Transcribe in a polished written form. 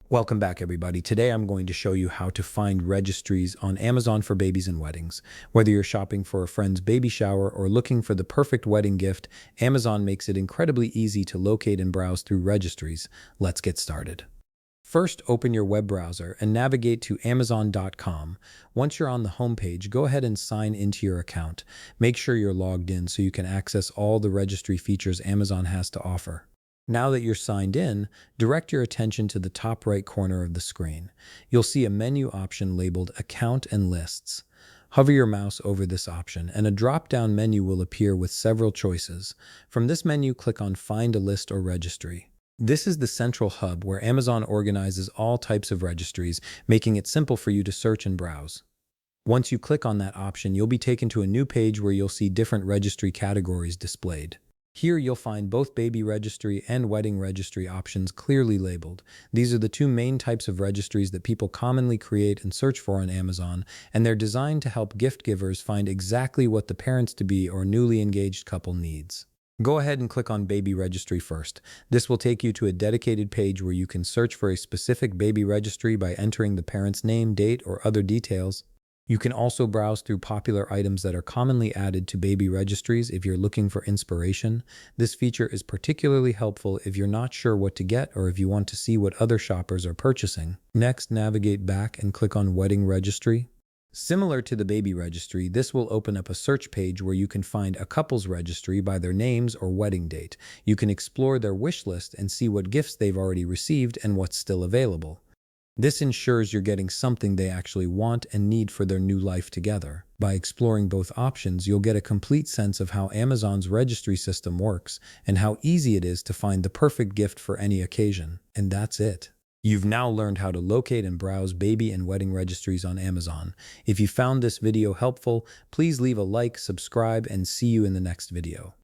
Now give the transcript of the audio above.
Welcome back, everybody. Today I'm going to show you how to find registries on Amazon for babies and weddings. Whether you're shopping for a friend's baby shower or looking for the perfect wedding gift, Amazon makes it incredibly easy to locate and browse through registries. Let's get started. First, open your web browser and navigate to Amazon.com. Once you're on the homepage, go ahead and sign into your account. Make sure you're logged in so you can access all the registry features Amazon has to offer. Now that you're signed in, direct your attention to the top right corner of the screen. You'll see a menu option labeled Account and Lists. Hover your mouse over this option, and a drop-down menu will appear with several choices. From this menu, click on Find a List or Registry. This is the central hub where Amazon organizes all types of registries, making it simple for you to search and browse. Once you click on that option, you'll be taken to a new page where you'll see different registry categories displayed. Here you'll find both baby registry and wedding registry options clearly labeled. These are the two main types of registries that people commonly create and search for on Amazon, and they're designed to help gift givers find exactly what the parents-to-be or newly engaged couple needs. Go ahead and click on Baby Registry first. This will take you to a dedicated page where you can search for a specific baby registry by entering the parent's name, date, or other details. You can also browse through popular items that are commonly added to baby registries if you're looking for inspiration. This feature is particularly helpful if you're not sure what to get or if you want to see what other shoppers are purchasing. Next, navigate back and click on Wedding Registry. Similar to the baby registry, this will open up a search page where you can find a couple's registry by their names or wedding date. You can explore their wish list and see what gifts they've already received and what's still available. This ensures you're getting something they actually want and need for their new life together. By exploring both options, you'll get a complete sense of how Amazon's registry system works and how easy it is to find the perfect gift for any occasion. And that's it. You've now learned how to locate and browse baby and wedding registries on Amazon. If you found this video helpful, please leave a like, subscribe, and see you in the next video.